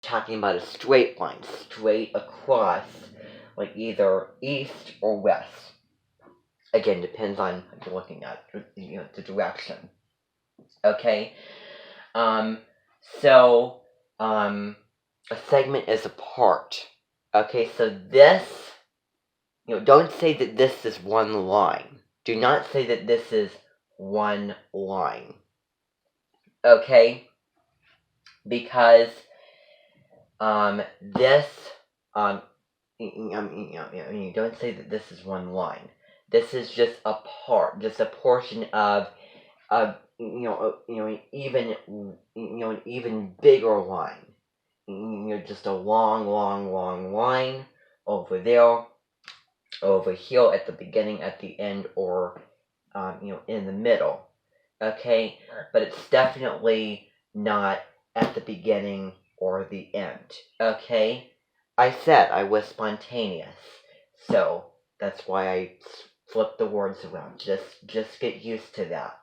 talking about a straight line, straight across, like either east or west. Again, depends on what you're looking at, the direction. Okay, so a segment is a part. Okay, so this, don't say that this is one line. Do not say that this is one line. Okay, because this you don't say that this is one line. This is just a part, just a portion of even an even bigger line. Just a long line over there, over here at the beginning, at the end, or in the middle. Okay, but it's definitely not at the beginning or the end. Okay, I said I was spontaneous, so that's why I flipped the words around. Just get used to that.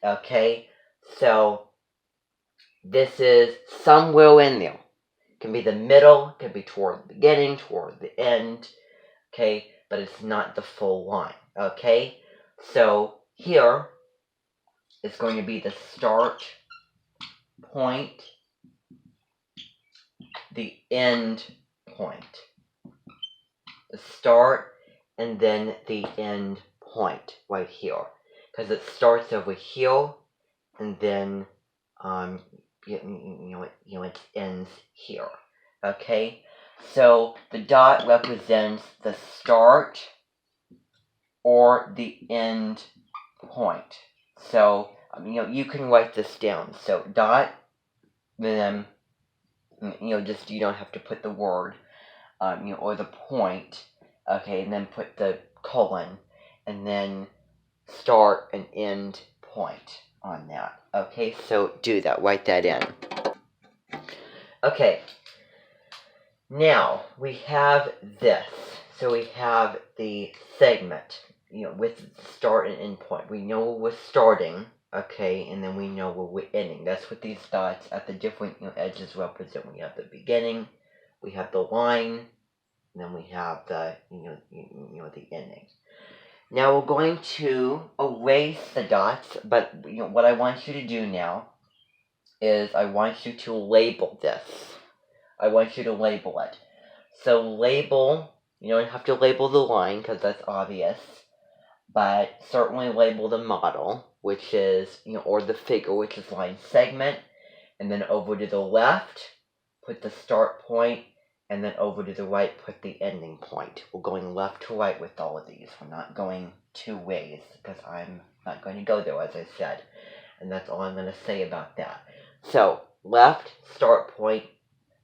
Okay, so this is somewhere in there. It can be the middle, it can be toward the beginning, toward the end. Okay, but it's not the full line. Okay, so here is going to be the start point, the end point. The start and then the end point right here. Because it starts over here and then it ends here. Okay? So the dot represents the start or the end point. So you can write this down. So dot, then just you don't have to put the word, or the point. Okay, and then put the colon, and then start and end point on that. Okay, so do that. Write that in. Okay. Now we have this. So we have the segment, with start and end point. We know where we're starting, okay, and then we know where we're ending. That's what these dots at the different edges represent. We have the beginning, we have the line, and then we have the the ending. Now we're going to erase the dots, but what I want you to do now is I want you to label this. I want you to label it. So label, you don't have to label the line because that's obvious, but certainly label the model, which is, or the figure, which is line segment, and then over to the left, put the start point, and then over to the right, put the ending point. We're going left to right with all of these. We're not going two ways, because I'm not going to go there, as I said. And that's all I'm going to say about that. So, left, start point,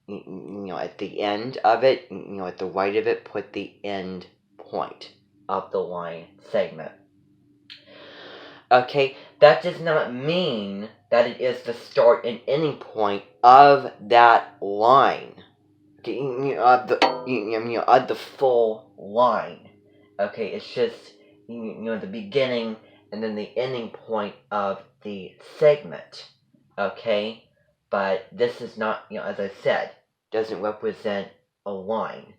at the end of it, at the right of it, put the end point of the line segment. Okay, that does not mean that it is the start and ending point of that line. Okay, of the full line. Okay, it's just the beginning and then the ending point of the segment. Okay, but this is not, as I said, doesn't represent a line.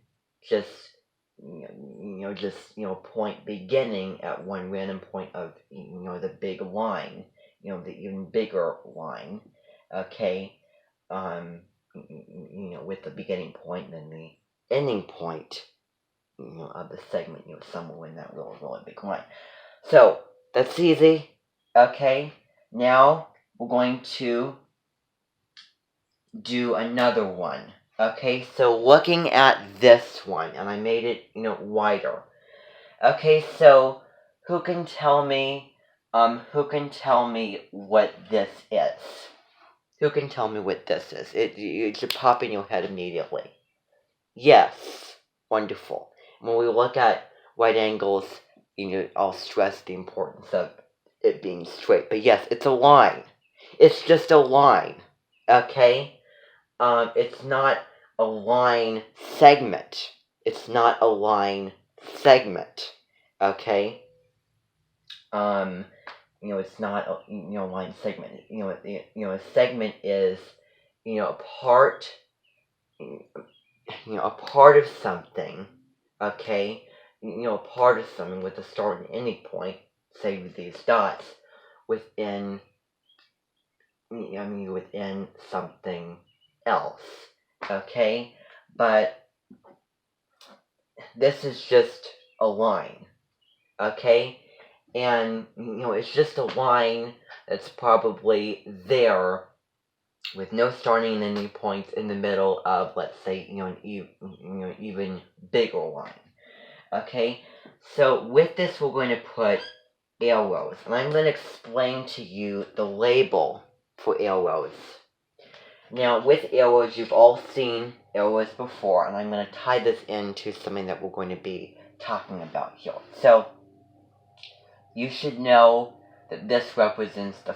Just point beginning at one random point of the big line, the even bigger line. Okay, with the beginning point and then the ending point, of the segment, somewhere in that really big line. So that's easy. Okay, now we're going to do another one. Okay, so looking at this one, and I made it, wider. Okay, so who can tell me what this is? Who can tell me what this is? It should pop in your head immediately. Yes, wonderful. When we look at right angles, I'll stress the importance of it being straight. But yes, it's a line. It's just a line. Okay? It's not a line segment. It's not a line segment. Okay? It's not a line segment. A segment is, a part a part of something, okay, a part of something with a start and ending point, say with these dots, within, within something else, okay, but this is just a line, okay, and, it's just a line that's probably there with no starting and ending points in the middle of, let's say, an even bigger line. Okay, so with this we're going to put arrows, and I'm going to explain to you the label for arrows. Now, with arrows, you've all seen arrows before, and I'm going to tie this into something that we're going to be talking about here. So, you should know that this represents the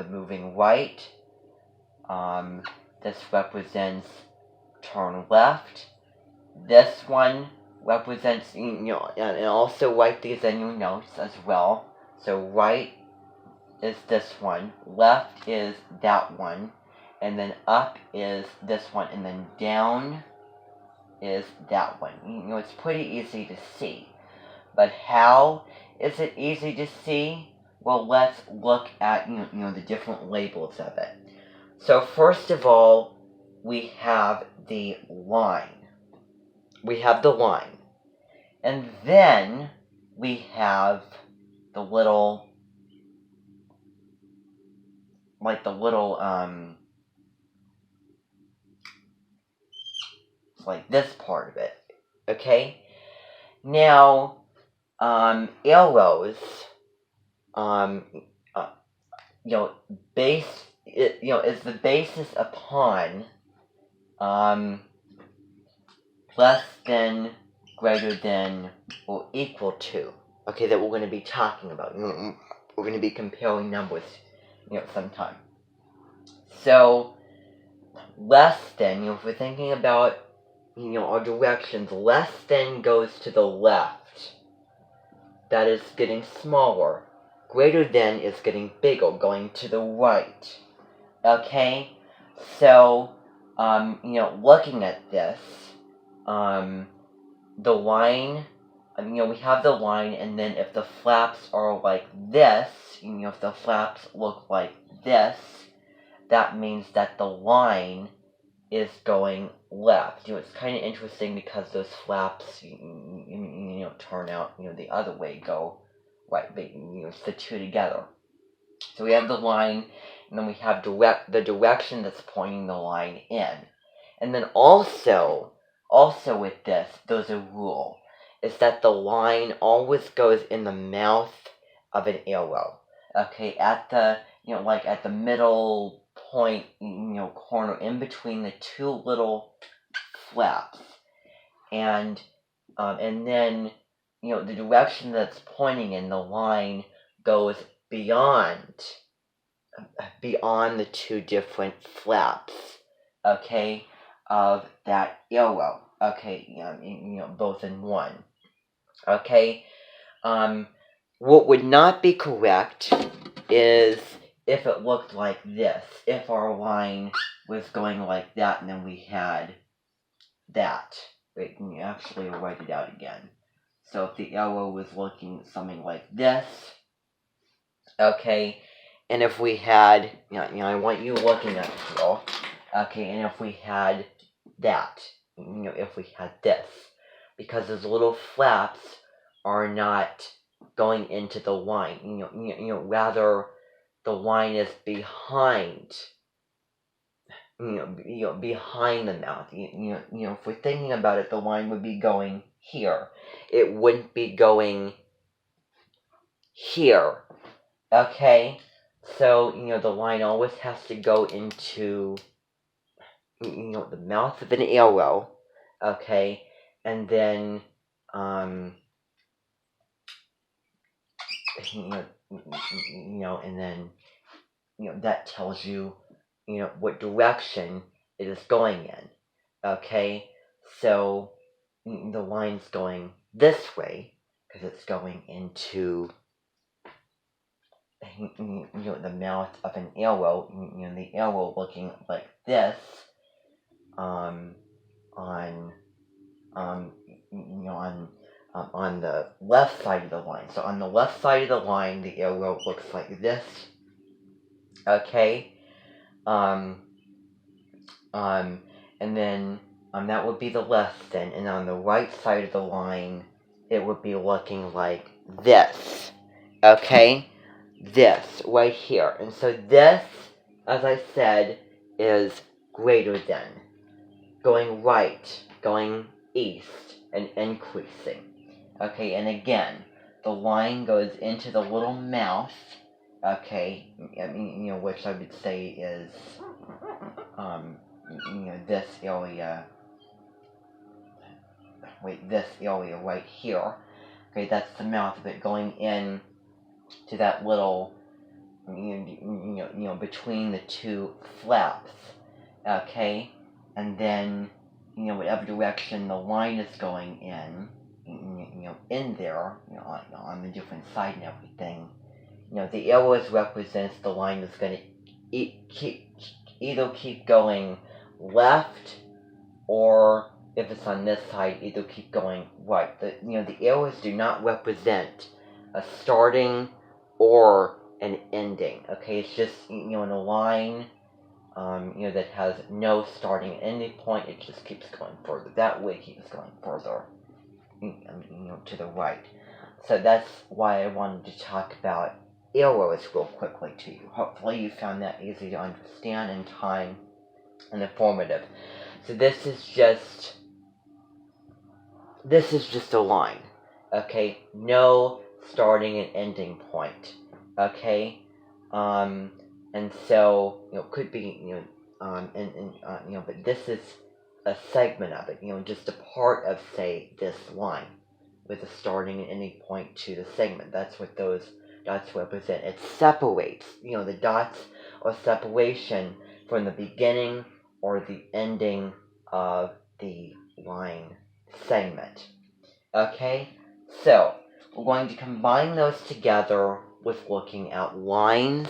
moving right. This represents turn left. This one represents, and also write these in your notes as well. So right is this one, left is that one, and then up is this one, and then down is that one. It's pretty easy to see. But how is it easy to see? Well, let's look at, the different labels of it. So first of all, we have the line. We have the line. And then we have the little, it's like this part of it. Okay? Now, arrows, is the basis upon, less than, greater than, or equal to. Okay, that we're going to be talking about. We're going to be comparing numbers, sometime. So, less than, if we're thinking about, our directions, less than goes to the left. That is getting smaller. Greater than is getting bigger, going to the right. Okay? So, looking at this, the line, we have the line, and then if the flaps are like this, if the flaps look like this, that means that the line is going left. It's kind of interesting because those flaps, turn out, the other way, go right, it's the two together. So we have the line, and then we have the direction that's pointing the line in. And then also with this, there's a rule, is that the line always goes in the mouth of an arrow. Okay, at the, at the middle point, corner, in between the two little flaps. And then, the direction that's pointing in the line goes beyond the two different flaps, okay, of that arrow, okay, both in one, okay. What would not be correct is if it looked like this, if our line was going like that, and then we had that. Wait, can you actually write it out again? So if the arrow was looking something like this, okay, and if we had, I want you looking at it all, okay, and if we had that, if we had this, because those little flaps are not going into the line, rather the line is behind, behind the mouth. If we're thinking about it, the line would be going here. It wouldn't be going here. Okay? So, the line always has to go into, the mouth of an arrow. Okay? And then, and then, that tells you, what direction it is going in. Okay? So, the line's going this way, because it's going into, the mouth of an arrow, the arrow looking like this, on on the left side of the line. So on the left side of the line, the arrow looks like this. Okay. And then that would be the left end, and on the right side of the line, it would be looking like this. Okay, this right here, and so this, as I said, is greater than, going right, going east, and increasing. Okay, and again, the line goes into the little mouth. Okay, which I would say is this area. Wait, this area right here. Okay, that's the mouth of it going in to that little, between the two flaps. Okay, and then, whatever direction the line is going in, in there, on the different side and everything, the arrows represents the line that's going to either keep going left, or if it's on this side, either keep going right. The arrows do not represent a starting or an ending. Okay, it's just in a line, that has no starting and ending point. It just keeps going further. That way, it keeps going further, to the right. So that's why I wanted to talk about arrows real quickly to you. Hopefully, you found that easy to understand in time and informative. So this is just a line, okay? No starting and ending point, okay? And so, could be, but this is a segment of it, just a part of, say, this line, with a starting and ending point to the segment. That's what those dots represent. It separates, the dots are separation from the beginning or the ending of the line segment. Okay, so we're going to combine those together with looking at lines,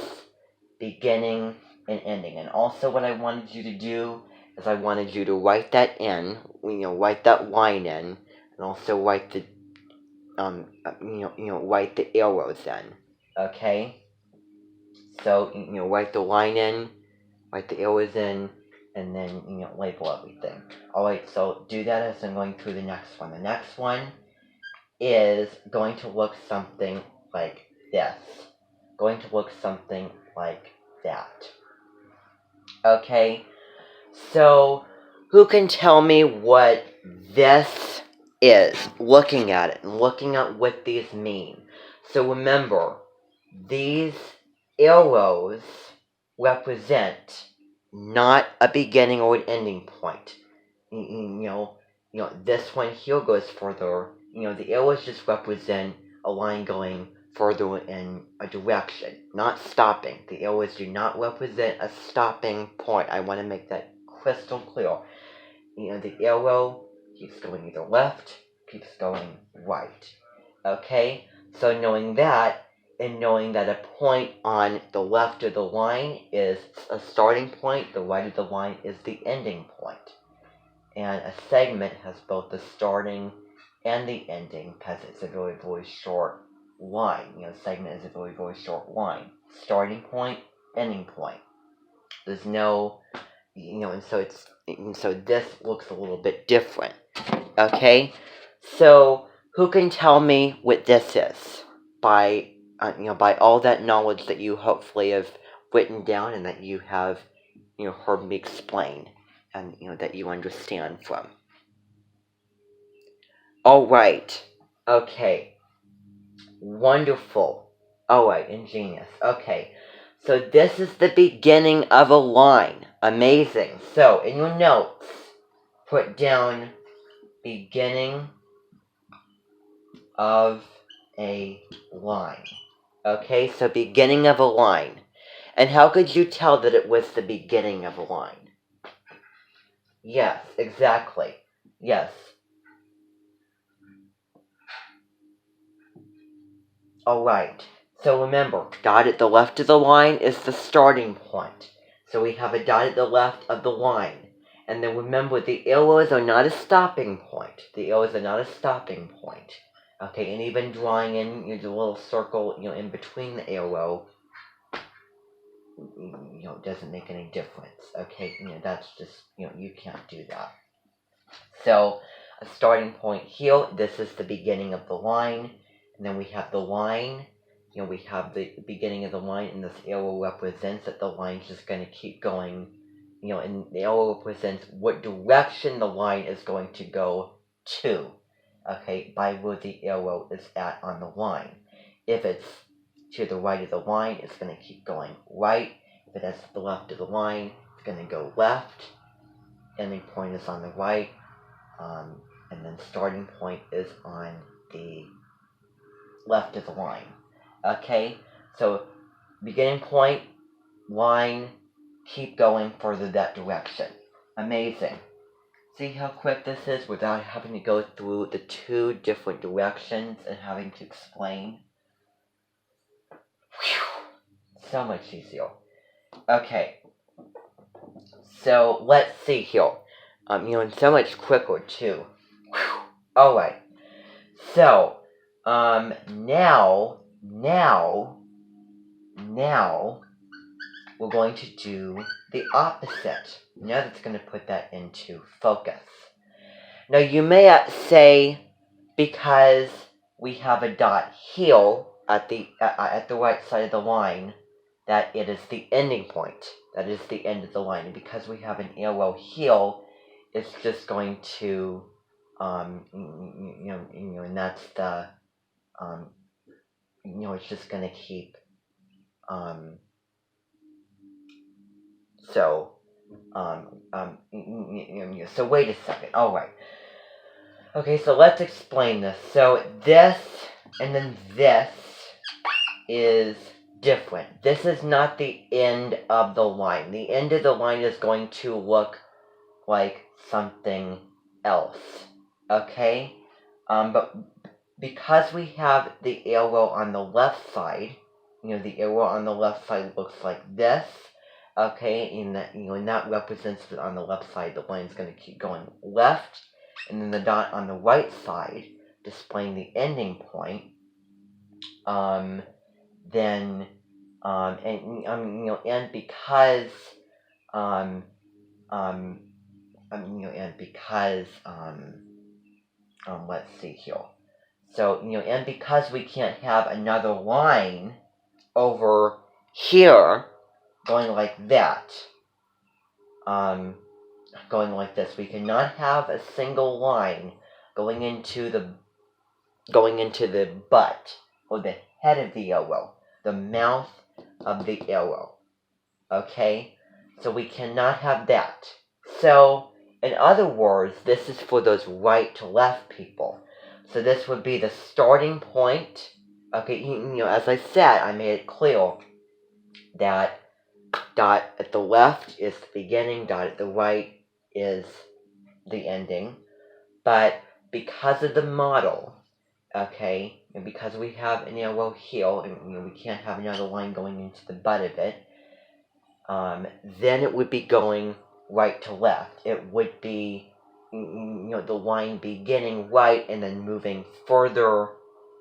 beginning, and ending. And also what I wanted you to do is I wanted you to write that in, write that line in, and also write the, write the arrows in. Okay, so, write the line in, write the arrows in, and then, label everything. Alright, so do that as I'm going through the next one. The next one is going to look something like this. Going to look something like that. Okay, so who can tell me what this is? Looking at it and looking at what these mean. So remember, these arrows represent not a beginning or an ending point. This one here goes further. The arrows just represent a line going further in a direction, not stopping. The arrows do not represent a stopping point. I want to make that crystal clear. The arrow keeps going either left, keeps going right. Okay? So knowing that, and knowing that a point on the left of the line is a starting point, the right of the line is the ending point. And a segment has both the starting and the ending, because it's a very, very short line. Segment is a very, very short line. Starting point, ending point. There's no, and so this looks a little bit different. Okay? So, who can tell me what this is? By all that knowledge that you hopefully have written down and that you have, heard me explain, and, that you understand from. Alright. Okay. Wonderful. Alright, ingenious. Okay. So this is the beginning of a line. Amazing. So, in your notes, put down beginning of a line. Okay, so beginning of a line. And how could you tell that it was the beginning of a line? Yes, exactly. Yes. Alright, so remember, dot at the left of the line is the starting point. So we have a dot at the left of the line. And then remember, the arrows are not a stopping point. The arrows are not a stopping point. Okay, and even drawing in the little circle, in between the arrow, doesn't make any difference. Okay, that's just, you can't do that. So, a starting point here, this is the beginning of the line, and then we have the line, we have the beginning of the line, and this arrow represents that the line's just going to keep going, and the arrow represents what direction the line is going to go to, okay, by where the arrow is at on the line. If it's to the right of the line, it's going to keep going right. If it's to the left of the line, it's going to go left. Ending point is on the right. And then starting point is on the left of the line. Okay, so beginning point, line, keep going further that direction. Amazing. See how quick this is without having to go through the two different directions and having to explain? Whew, so much easier. Okay, so let's see here. And so much quicker too. Alright. So, now, we're going to do the opposite. Now that's going to put that into focus. Now you may say, because we have a dot here at the right side of the line, that it is the ending point. That is the end of the line. And because we have an arrow here, it's just going to, and that's the, it's just going to keep, so wait a second. Alright. Okay, so let's explain this. So this, and then this is different. This is not the end of the line. The end of the line is going to look like something else. Okay? But because we have the arrow on the left side, the arrow on the left side looks like this. Okay, and that, and that represents that on the left side, the line is going to keep going left, and then the dot on the right side, displaying the ending point, then, and because, let's see here. So, and because we can't have another line over here going like that, going like this, we cannot have a single line going into the butt or the head of the arrow, the mouth of the arrow. Okay? So we cannot have that. So, in other words, this is for those right to left people. So this would be the starting point. Okay, as I said, I made it clear that dot at the left is the beginning, dot at the right is the ending. But because of the model, okay, and because we have an arrow here, and we can't have another line going into the butt of it, then it would be going right to left. It would be, the line beginning right and then moving further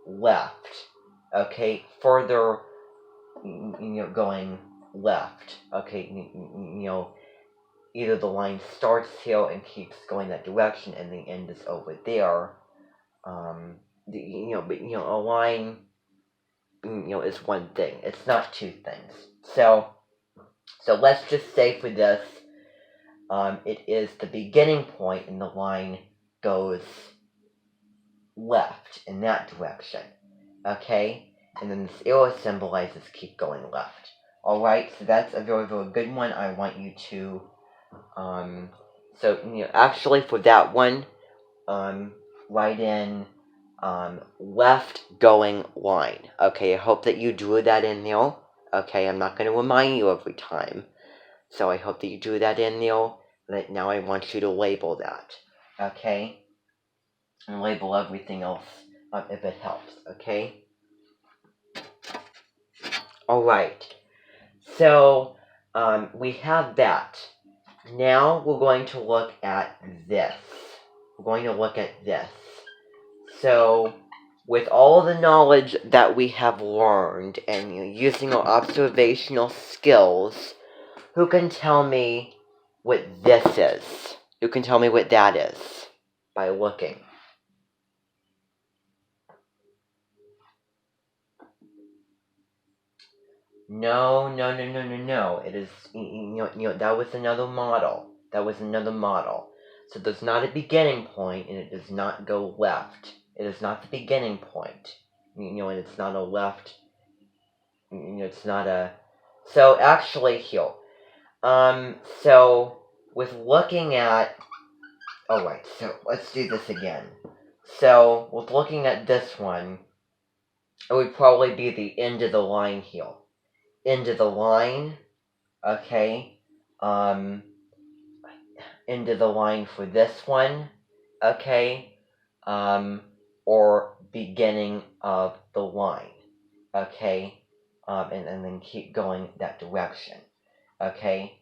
left. Okay, further, going left. Okay, either the line starts here and keeps going that direction and the end is over there. But a line, is one thing. It's not two things. So let's just say for this, it is the beginning point and the line goes left in that direction. Okay? And then this arrow symbolizes keep going left. Alright, so that's a very, very good one. I want you to, actually for that one, write in, left going line. Okay, I hope that you drew that in there. Okay, I'm not going to remind you every time. So I hope that you drew that in there. But now I want you to label that. Okay? And label everything else if it helps. Okay? Alright. So, we have that. Now we're going to look at this. We're going to look at this. So, with all the knowledge that we have learned and using our observational skills, who can tell me what this is? Who can tell me what that is by looking? No. It is, that was another model. So there's not a beginning point, and it does not go left. It is not the beginning point. And it's not a left. It's not a. So actually, here. So with looking at. Oh right. So let's do this again. So with looking at this one, it would probably be the end of the line here. End of the line. Okay. Into the line for this one, okay, or beginning of the line, okay, and then keep going that direction, okay,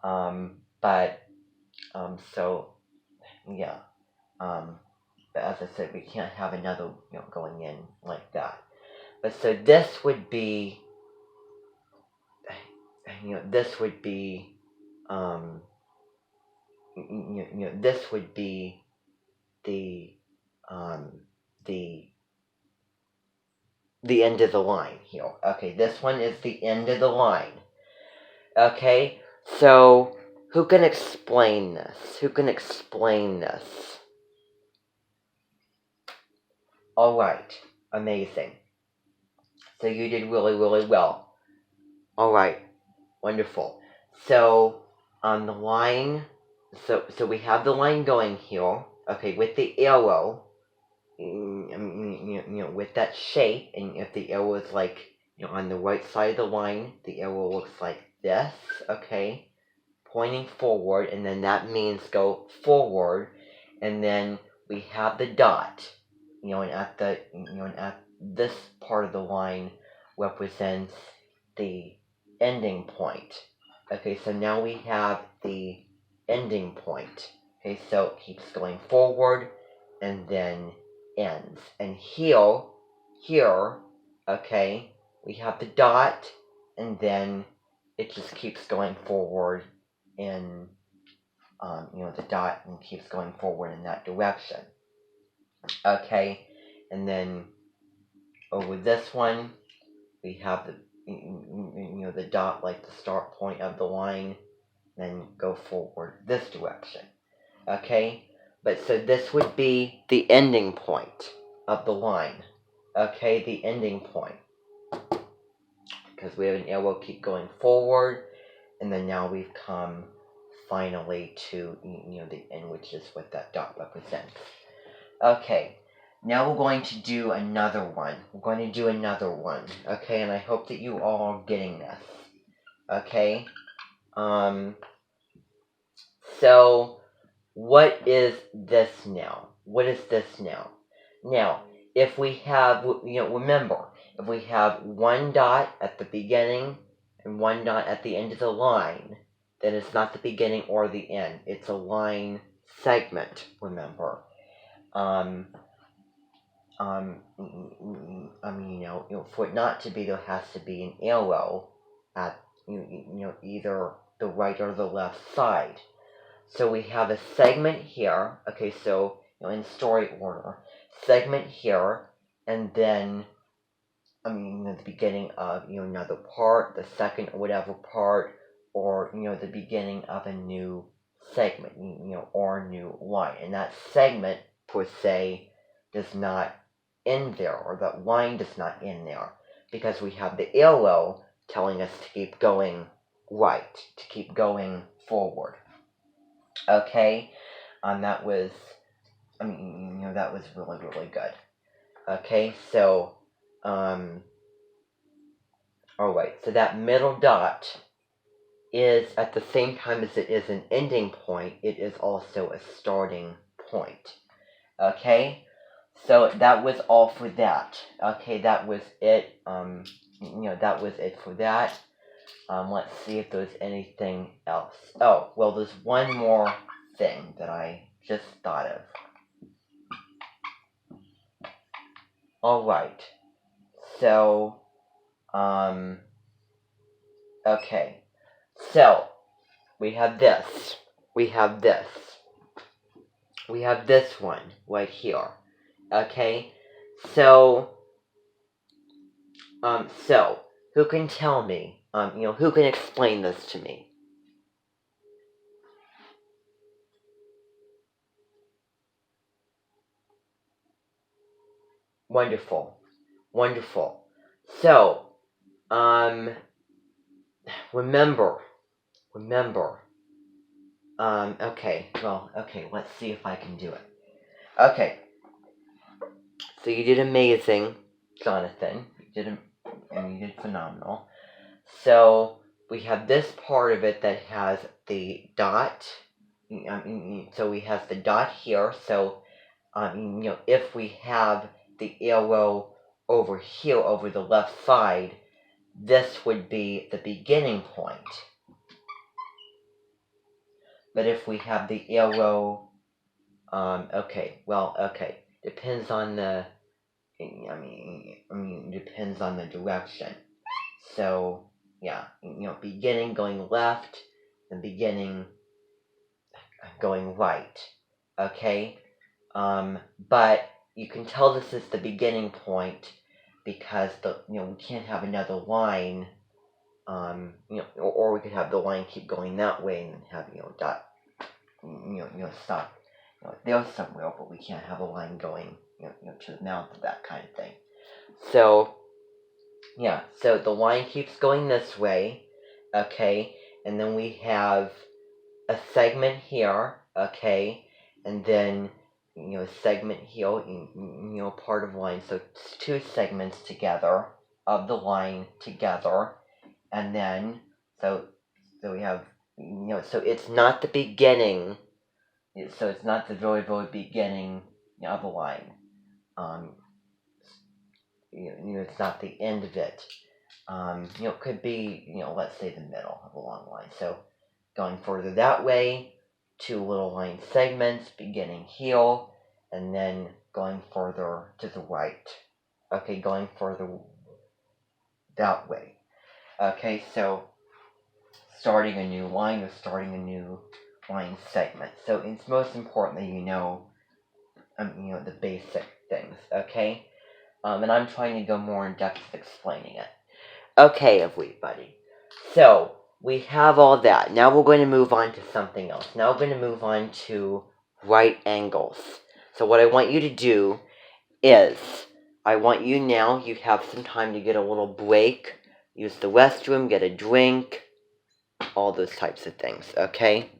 but, so, yeah, but as I said, we can't have another, going in like that, but so this would be, this would be, this would be the the end of the line here. Okay, this one is the end of the line. Okay, so who can explain this? Alright, amazing. So you did really well. Alright, wonderful. So on the line, so we have the line going here, okay, with the arrow, with that shape, and if the arrow is like, on the right side of the line, the arrow looks like this, okay, pointing forward, and then that means go forward, and then we have the dot, and at the, and at this part of the line represents the ending point. Okay, so now we have the ending point. Okay, so it keeps going forward, and then ends. And here, okay, we have the dot, and then it just keeps going forward in, the dot, and keeps going forward in that direction. Okay, and then over this one, we have the, the dot like the start point of the line, then go forward this direction. Okay, but so this would be the ending point of the line. Okay, the ending point. Because we have an arrow keep going forward, and then now we've come finally to, the end, which is what that dot represents. Okay, now we're going to do another one. Okay, and I hope that you all are getting this. Okay, so what is this now? Now, if we have, remember, if we have one dot at the beginning and one dot at the end of the line, then it's not the beginning or the end. It's a line segment, remember. For it not to be, there has to be an arrow at, either the right or the left side. So we have a segment here, okay, so, in story order, segment here, and then, the beginning of, another part, the second or whatever part, or, the beginning of a new segment, or a new line. And that segment, per se, does not end there, or that line does not end there, because we have the arrow telling us to keep going right, to keep going forward. Okay, that was, that was really good. Okay, so, alright, so that middle dot is, at the same time as it is an ending point, it is also a starting point. Okay, so that was all for that. Okay, that was it, that was it for that. Let's see if there's anything else. Oh, well, there's one more thing that I just thought of. Alright. So, okay. So, we have this. We have this. We have this one right here. Okay? So, who can tell me, who can explain this to me? Wonderful. Wonderful. So, remember, okay, let's see if I can do it. Okay, so you did amazing, Jonathan. You did phenomenal. So, we have this part of it that has the dot. So we have the dot here, so, if we have the arrow over here, over the left side, this would be the beginning point. But if we have the arrow, depends on the, depends on the direction. So, yeah, beginning going left, and beginning going right, okay? But you can tell this is the beginning point because we can't have another line, or we could have the line keep going that way and then have, dot, stop, there somewhere, but we can't have a line going, to the mouth of that kind of thing. So, yeah, so the line keeps going this way, okay, and then we have a segment here, okay, and then, a segment here, part of line, so it's two segments together, of the line together, and then, so we have, so it's not the beginning, so it's not the very, very beginning of the line, it's not the end of it, it could be, let's say the middle of a long line, so going further that way, two little line segments beginning here, and then going further to the right. Okay, going further that way. Okay, so starting a new line or starting a new line segment. So it's most important that you know the basic things, okay? And I'm trying to go more in depth with explaining it. Okay, everybody. So, we have all that. Now we're going to move on to something else. Now we're going to move on to right angles. So what I want you to do is, I want you now, you have some time to get a little break, use the restroom, get a drink, all those types of things, okay?